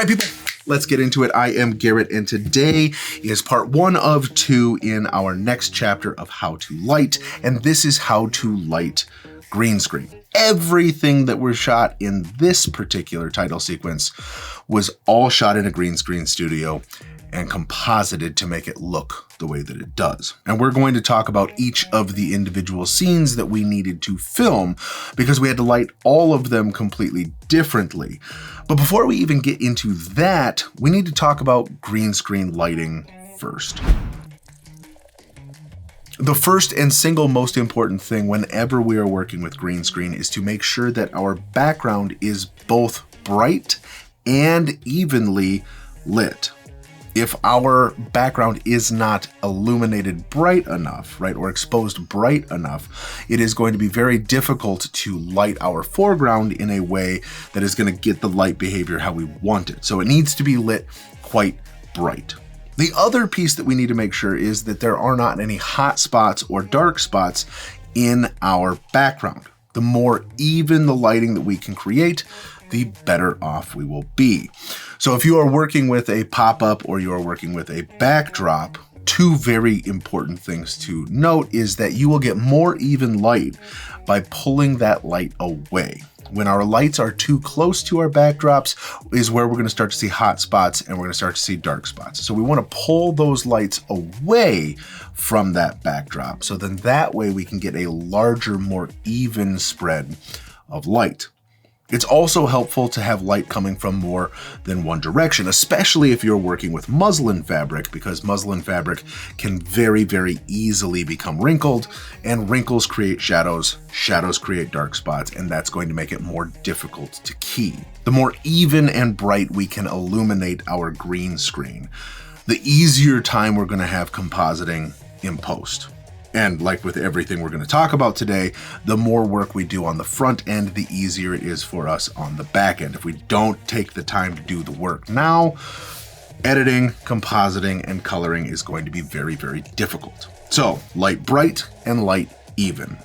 All right, people, let's get into it. I am Garrett, and today is part 1 of 2 in our next chapter of How to Light, and this is how to light green screen. Everything that was shot in this particular title sequence was all shot in a green screen studio and composited to make it look the way that it does. And we're going to talk about each of the individual scenes that we needed to film because we had to light all of them completely differently. But before we even get into that, we need to talk about green screen lighting first. The first and single most important thing whenever we are working with green screen is to make sure that our background is both bright and evenly lit. If our background is not illuminated bright enough, right, or exposed bright enough, it is going to be very difficult to light our foreground in a way that is going to get the light behavior how we want it. So it needs to be lit quite bright. The other piece that we need to make sure is that there are not any hot spots or dark spots in our background. The more even the lighting that we can create, the better off we will be. So if you are working with a pop-up or you are working with a backdrop, 2 very important things to note is that you will get more even light by pulling that light away. When our lights are too close to our backdrops is where we're going to start to see hot spots and we're going to start to see dark spots. So we want to pull those lights away from that backdrop. So then that way we can get a larger, more even spread of light. It's also helpful to have light coming from more than one direction, especially if you're working with muslin fabric, because muslin fabric can very, very easily become wrinkled, and wrinkles create shadows, shadows create dark spots, and that's going to make it more difficult to key. The more even and bright we can illuminate our green screen, the easier time we're going to have compositing in post. And like with everything we're going to talk about today, the more work we do on the front end, the easier it is for us on the back end. If we don't take the time to do the work now, editing, compositing, and coloring is going to be very, very difficult. So light bright and light even.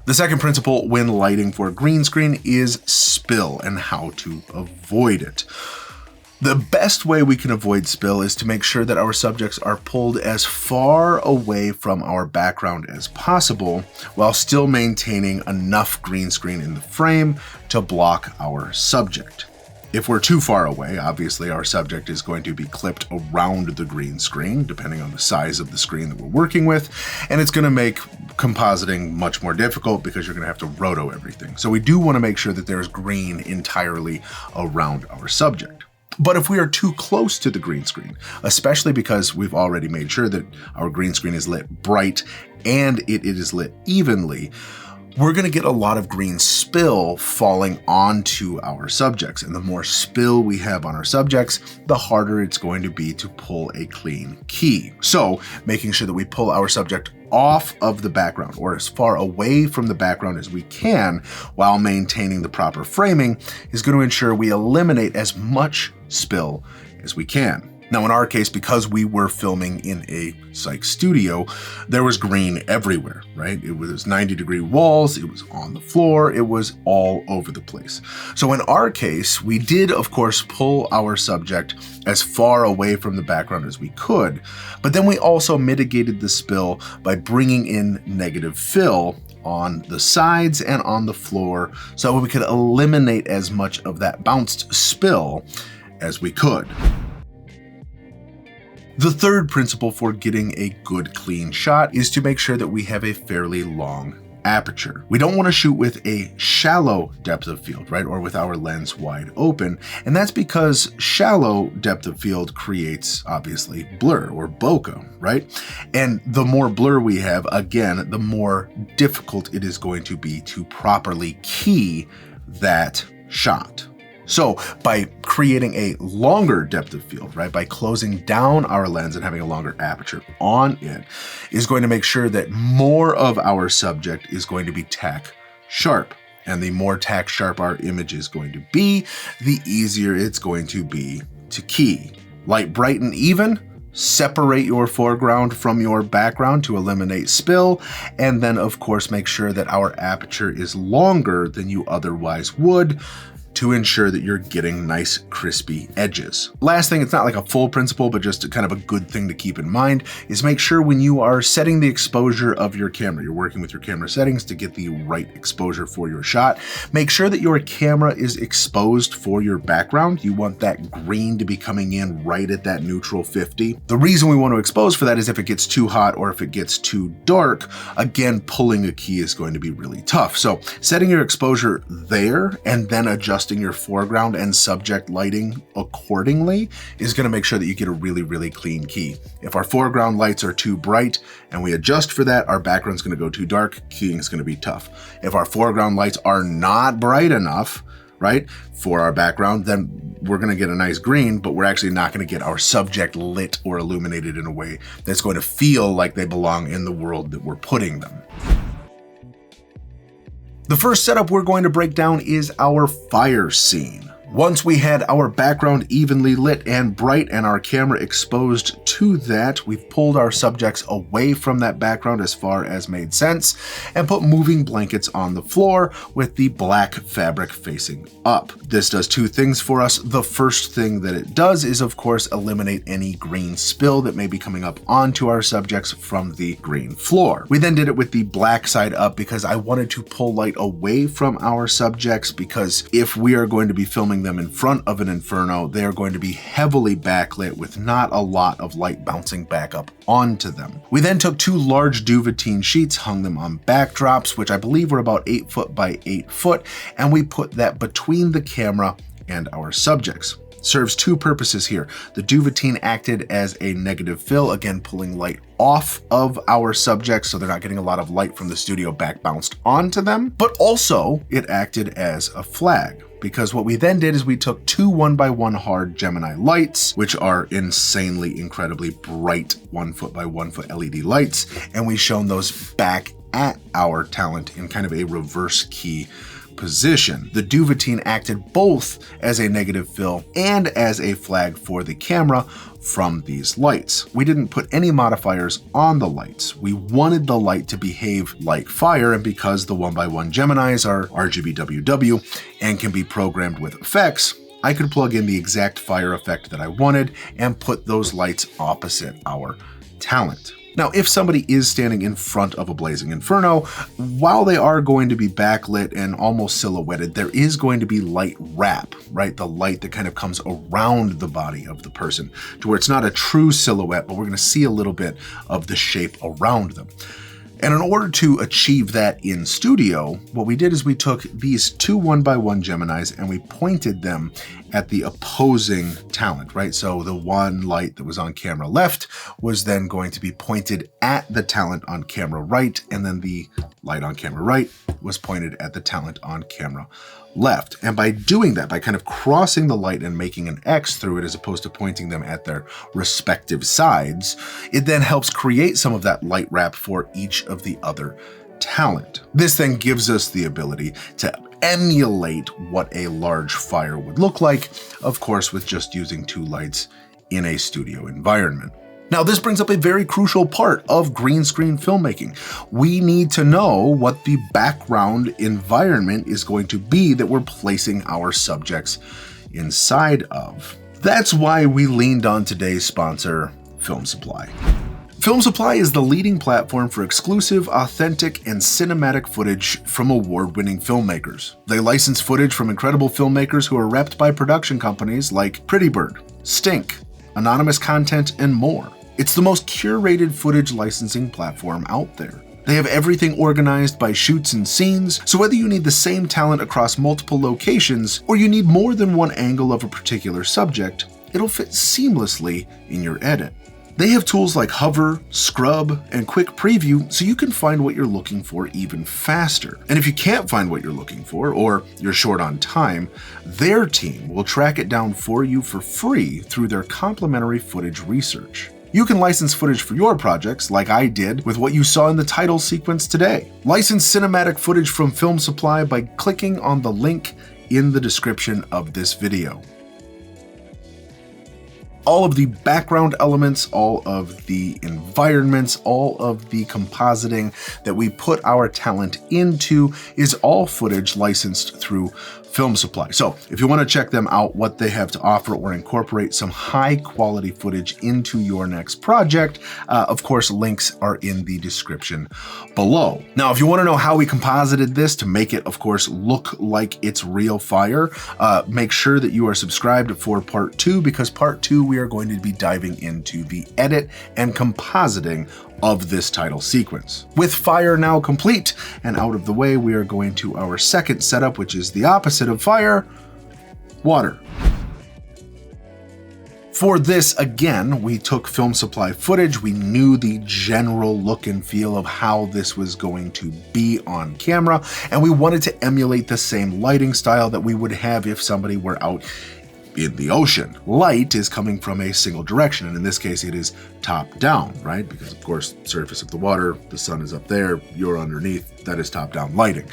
The second principle when lighting for a green screen is spill and how to avoid it. The best way we can avoid spill is to make sure that our subjects are pulled as far away from our background as possible while still maintaining enough green screen in the frame to block our subject. If we're too far away, obviously our subject is going to be clipped around the green screen, depending on the size of the screen that we're working with, and it's going to make compositing much more difficult because you're going to have to roto everything. So we do want to make sure that there's green entirely around our subject. But if we are too close to the green screen, especially because we've already made sure that our green screen is lit bright and it is lit evenly, we're going to get a lot of green spill falling onto our subjects. And the more spill we have on our subjects, the harder it's going to be to pull a clean key. So making sure that we pull our subject off of the background or as far away from the background as we can while maintaining the proper framing is going to ensure we eliminate as much spill as we can. Now in our case, because we were filming in a psych studio, there was green everywhere, right? It was 90-degree walls, it was on the floor, it was all over the place. So in our case, we did of course pull our subject as far away from the background as we could, but then we also mitigated the spill by bringing in negative fill on the sides and on the floor so we could eliminate as much of that bounced spill as we could. The third principle for getting a good clean shot is to make sure that we have a fairly long aperture. We don't want to shoot with a shallow depth of field, right? Or with our lens wide open. And that's because shallow depth of field creates obviously blur or bokeh, right? And the more blur we have, again, the more difficult it is going to be to properly key that shot. So by creating a longer depth of field, right, by closing down our lens and having a longer aperture on it, is going to make sure that more of our subject is going to be tack sharp. And the more tack sharp our image is going to be, the easier it's going to be to key. Light, bright, and even. Separate your foreground from your background to eliminate spill, and then of course make sure that our aperture is longer than you otherwise would to ensure that you're getting nice crispy edges. Last thing, it's not like a full principle, but just kind of a good thing to keep in mind, is make sure when you are setting the exposure of your camera, you're working with your camera settings to get the right exposure for your shot. Make sure that your camera is exposed for your background. You want that green to be coming in right at that neutral 50. The reason we want to expose for that is if it gets too hot or if it gets too dark, again, pulling a key is going to be really tough. So setting your exposure there and then adjusting your foreground and subject lighting accordingly is going to make sure that you get a really, really clean key. If our foreground lights are too bright and we adjust for that, our background's going to go too dark, keying is going to be tough. If our foreground lights are not bright enough, right, for our background, then we're going to get a nice green, but we're actually not going to get our subject lit or illuminated in a way that's going to feel like they belong in the world that we're putting them. The first setup we're going to break down is our fire scene. Once we had our background evenly lit and bright and our camera exposed to that, we've pulled our subjects away from that background as far as made sense and put moving blankets on the floor with the black fabric facing up. This does two things for us. The first thing that it does is, of course, eliminate any green spill that may be coming up onto our subjects from the green floor. We then did it with the black side up because I wanted to pull light away from our subjects, because if we are going to be filming them in front of an inferno, they are going to be heavily backlit with not a lot of light bouncing back up onto them. We then took two large duvetine sheets, hung them on backdrops, which I believe were about 8 foot by 8 foot, and we put that between the camera and our subjects. Serves two purposes here. The duvetine acted as a negative fill, again pulling light off of our subjects so they're not getting a lot of light from the studio back bounced onto them, but also it acted as a flag. Because what we then did is we took two 1x1 hard Gemini lights, which are insanely, incredibly bright 1 foot by 1 foot LED lights, and we shone those back at our talent in kind of a reverse key position. The duvetine acted both as a negative fill and as a flag for the camera from these lights. We didn't put any modifiers on the lights. We wanted the light to behave like fire, and because the 1x1 Geminis are RGBWW and can be programmed with effects, I could plug in the exact fire effect that I wanted and put those lights opposite our talent. Now, if somebody is standing in front of a blazing inferno, while they are going to be backlit and almost silhouetted, there is going to be light wrap, right? The light that kind of comes around the body of the person to where it's not a true silhouette, but we're going to see a little bit of the shape around them. And in order to achieve that in studio, what we did is we took these two 1x1 Geminis and we pointed them at the opposing talent, right? So the one light that was on camera left was then going to be pointed at the talent on camera right, and then the light on camera right was pointed at the talent on camera left. And by doing that, by kind of crossing the light and making an X through it as opposed to pointing them at their respective sides, it then helps create some of that light wrap for each of the other talent. This then gives us the ability to emulate what a large fire would look like, of course, with just using two lights in a studio environment. Now, this brings up a very crucial part of green screen filmmaking. We need to know what the background environment is going to be that we're placing our subjects inside of. That's why we leaned on today's sponsor, Film Supply. Film Supply is the leading platform for exclusive, authentic, and cinematic footage from award-winning filmmakers. They license footage from incredible filmmakers who are repped by production companies like Pretty Bird, Stink, Anonymous Content, and more. It's the most curated footage licensing platform out there. They have everything organized by shoots and scenes, so whether you need the same talent across multiple locations or you need more than one angle of a particular subject, it'll fit seamlessly in your edit. They have tools like Hover, Scrub, and Quick Preview so you can find what you're looking for even faster. And if you can't find what you're looking for, or you're short on time, their team will track it down for you for free through their complimentary footage research. You can license footage for your projects, like I did with what you saw in the title sequence today. License cinematic footage from Film Supply by clicking on the link in the description of this video. All of the background elements, all of the environments, all of the compositing that we put our talent into is all footage licensed through Film Supply. So if you want to check them out, what they have to offer, or incorporate some high quality footage into your next project, of course, links are in the description below. Now, if you want to know how we composited this to make it, of course, look like it's real fire, make sure that you are subscribed for part 2, because part 2, we are going to be diving into the edit and compositing of this title sequence. With fire now complete and out of the way, we are going to our second setup, which is the opposite of fire, water. For this, again, we took Film Supply footage. We knew the general look and feel of how this was going to be on camera, and we wanted to emulate the same lighting style that we would have if somebody were out in the ocean. Light is coming from a single direction, and in this case it is top down, right? Because of course, surface of the water, the sun is up there, you're underneath, that is top down lighting.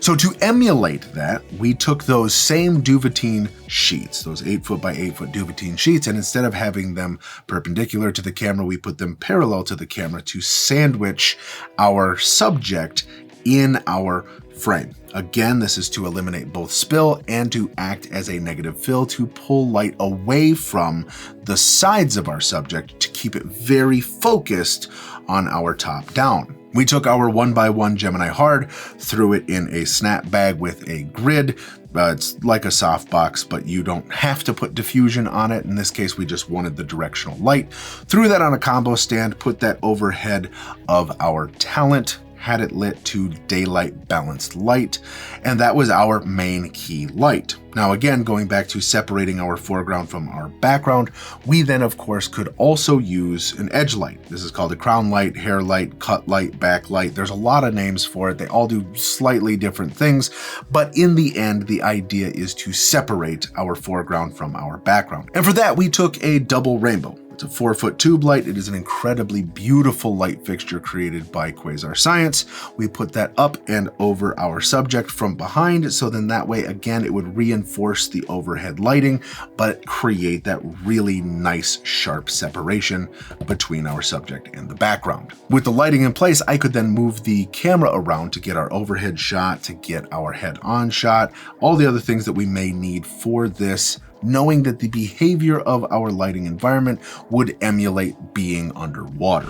So to emulate that, we took those same Duvetine sheets, those 8-foot by 8-foot Duvetine sheets, and instead of having them perpendicular to the camera, we put them parallel to the camera to sandwich our subject in our frame. Again, this is to eliminate both spill and to act as a negative fill to pull light away from the sides of our subject to keep it very focused on our top down. We took our 1x1 Gemini Hard, threw it in a snap bag with a grid. It's like a softbox, but you don't have to put diffusion on it. In this case, we just wanted the directional light. Threw that on a combo stand, put that overhead of our talent, had it lit to daylight balanced light, and that was our main key light. Now again, going back to separating our foreground from our background, we then of course could also use an edge light. This is called a crown light, hair light, cut light, backlight. There's a lot of names for it. They all do slightly different things, but in the end, the idea is to separate our foreground from our background. And for that, we took a double rainbow. It's a 4-foot tube light. It is an incredibly beautiful light fixture created by Quasar Science. We put that up and over our subject from behind, so then that way, again, it would reinforce the overhead lighting, but create that really nice, sharp separation between our subject and the background. With the lighting in place, I could then move the camera around to get our overhead shot, to get our head-on shot, all the other things that we may need for this, knowing that the behavior of our lighting environment would emulate being underwater.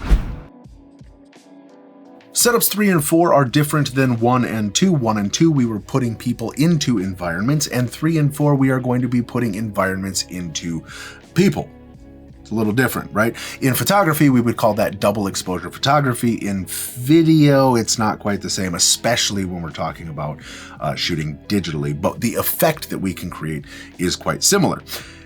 Setups 3 and 4 are different than 1 and 2. 1 and 2, we were putting people into environments, and 3 and 4, we are going to be putting environments into people. It's a little different, right? In photography, we would call that double exposure photography. In video, it's not quite the same, especially when we're talking about shooting digitally, but the effect that we can create is quite similar.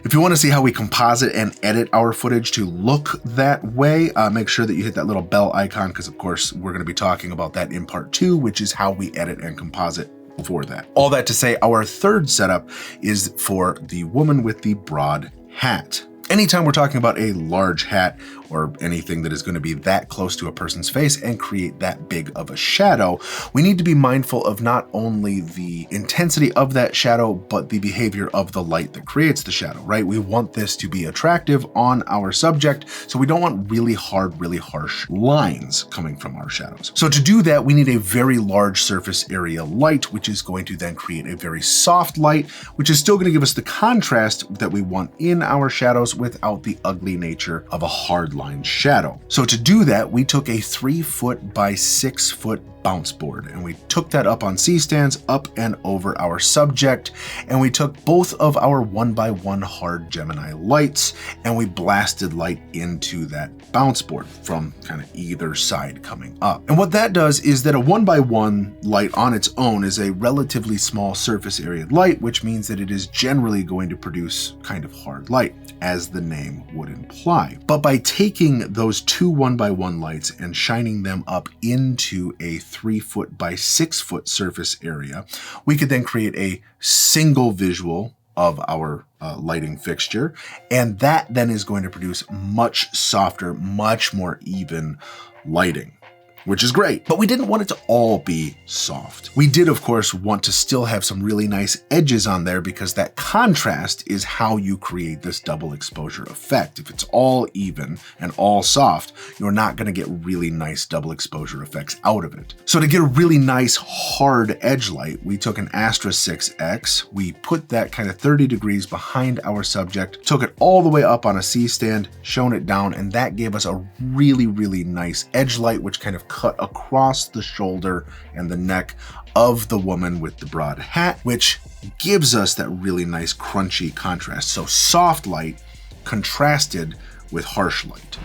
If you want to see how we composite and edit our footage to look that way, make sure that you hit that little bell icon, because of course, we're going to be talking about that in part 2, which is how we edit and composite for that. All that to say, our third setup is for the woman with the broad hat. Anytime we're talking about a large hat or anything that is going to be that close to a person's face and create that big of a shadow, we need to be mindful of not only the intensity of that shadow, but the behavior of the light that creates the shadow, right? We want this to be attractive on our subject, so we don't want really hard, really harsh lines coming from our shadows. So to do that, we need a very large surface area light, which is going to then create a very soft light, which is still going to give us the contrast that we want in our shadows without the ugly nature of a hard line shadow. So to do that, we took a 3-foot by 6-foot bounce board, and we took that up on C-stands up and over our subject, and we took both of our 1x1 hard Gemini lights, and we blasted light into that bounce board from kind of either side coming up. And what that does is that a 1x1 light on its own is a relatively small surface area light, which means that it is generally going to produce kind of hard light, as the name would imply. But by taking those two 1x1 lights and shining them up into a 3-foot by 6-foot surface area, we could then create a single visual of our lighting fixture, and that then is going to produce much softer, much more even lighting. which is great, but we didn't want it to all be soft. We did, of course, want to still have some really nice edges on there because that contrast is how you create this double exposure effect. If it's all even and all soft, you're not going to get really nice double exposure effects out of it. So to get a really nice hard edge light, we took an Astra 6X, we put that kind of 30 degrees behind our subject, took it all the way up on a C-stand, shone it down, and that gave us a really, really nice edge light, which kind of cut across the shoulder and the neck of the woman with the broad hat, which gives us that really nice crunchy contrast. So soft light contrasted with harsh light.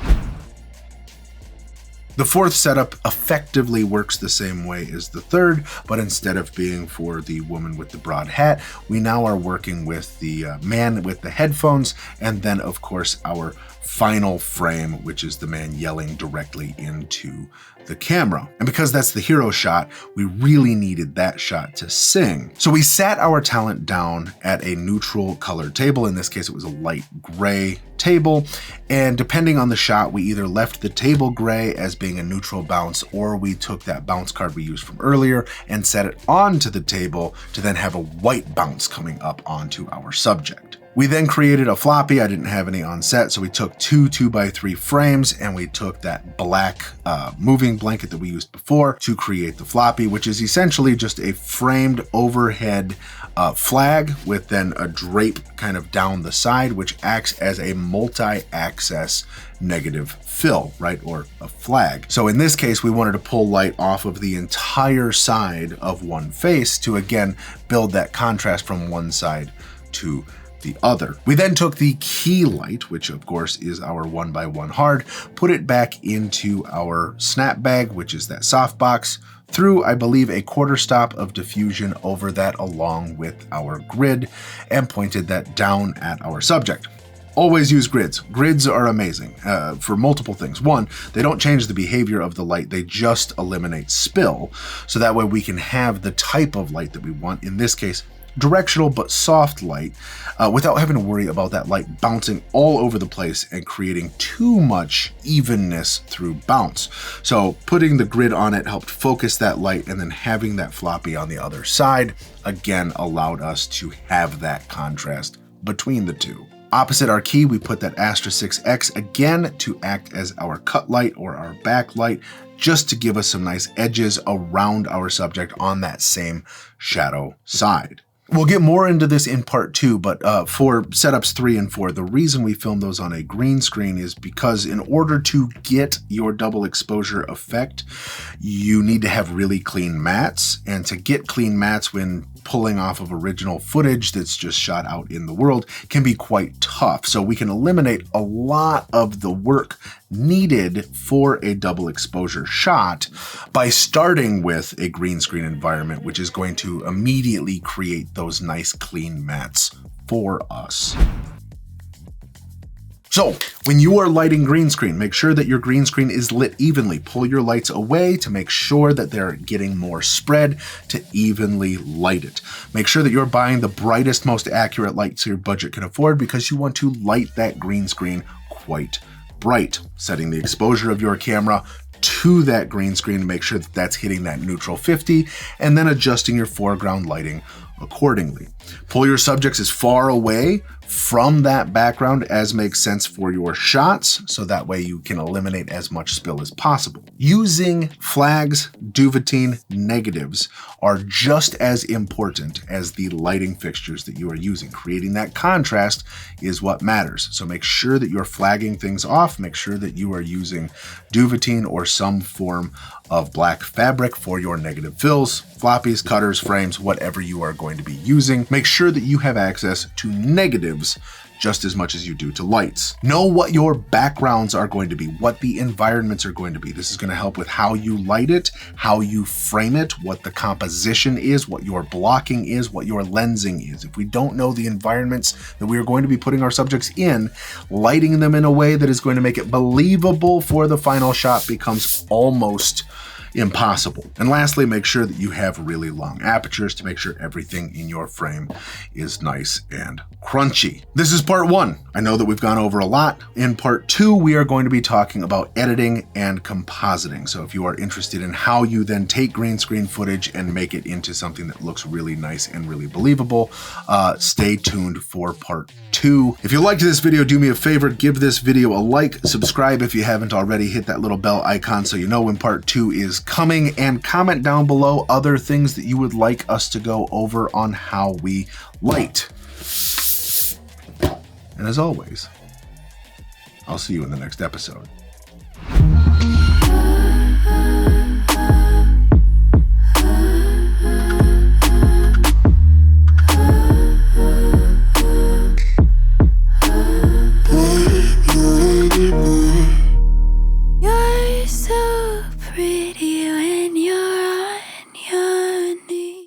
The fourth setup effectively works the same way as the third, but instead of being for the woman with the broad hat, we now are working with the man with the headphones, and then of course our final frame, which is the man yelling directly into the camera. And because that's the hero shot, we really needed that shot to sing. So we sat our talent down at a neutral colored table. In this case, it was a light gray table. And depending on the shot, we either left the table gray as being a neutral bounce, or we took that bounce card we used from earlier and set it onto the table to then have a white bounce coming up onto our subject. We then created a floppy. I didn't have any on set, so we took two 2x3 frames and we took that black moving blanket that we used before to create the floppy, which is essentially just a framed overhead flag with then a drape kind of down the side, which acts as a multi-access negative fill, right, or a flag. So in this case, we wanted to pull light off of the entire side of one face to again build that contrast from one side to the other. We then took the key light, which of course is our 1x1 hard, put it back into our snap bag, which is that softbox, threw, I believe, a quarter stop of diffusion over that along with our grid, and pointed that down at our subject. Always use grids. Grids are amazing for multiple things. One, they don't change the behavior of the light, they just eliminate spill. So that way we can have the type of light that we want, in this case, directional but soft light, without having to worry about that light bouncing all over the place and creating too much evenness through bounce. So putting the grid on it helped focus that light, and then having that floppy on the other side again allowed us to have that contrast between the two. Opposite our key, we put that Astra 6X again to act as our cut light or our backlight, just to give us some nice edges around our subject on that same shadow side. We'll get more into this in part 2, but for setups 3 and 4, the reason we filmed those on a green screen is because in order to get your double exposure effect, you need to have really clean mats, and to get clean mats when pulling off of original footage that's just shot out in the world can be quite tough. So we can eliminate a lot of the work needed for a double exposure shot by starting with a green screen environment, which is going to immediately create those nice clean mats for us. So when you are lighting green screen, make sure that your green screen is lit evenly. Pull your lights away to make sure that they're getting more spread to evenly light it. Make sure that you're buying the brightest, most accurate lights your budget can afford, because you want to light that green screen quite bright. Setting the exposure of your camera to that green screen to make sure that that's hitting that neutral 50, and then adjusting your foreground lighting accordingly. Pull your subjects as far away from that background as makes sense for your shots, so that way you can eliminate as much spill as possible. Using flags, duvetine, negatives are just as important as the lighting fixtures that you are using. Creating that contrast is what matters. So make sure that you're flagging things off, make sure that you are using duvetine or some form of black fabric for your negative fills, floppies, cutters, frames, whatever you are going to be using. Make sure that you have access to negatives just as much as you do to lights. Know what your backgrounds are going to be, what the environments are going to be. This is going to help with how you light it, how you frame it, what the composition is, what your blocking is, what your lensing is. If we don't know the environments that we are going to be putting our subjects in, lighting them in a way that is going to make it believable for the final shot becomes almost impossible. And lastly, make sure that you have really long apertures to make sure everything in your frame is nice and crunchy. This is part 1. I know that we've gone over a lot. In part 2, we are going to be talking about editing and compositing. So if you are interested in how you then take green screen footage and make it into something that looks really nice and really believable, stay tuned for part 2. If you liked this video, do me a favor, give this video a like, subscribe if you haven't already, hit that little bell icon so you know when part 2 is coming, and comment down below other things that you would like us to go over on how we light. And as always, I'll see you in the next episode.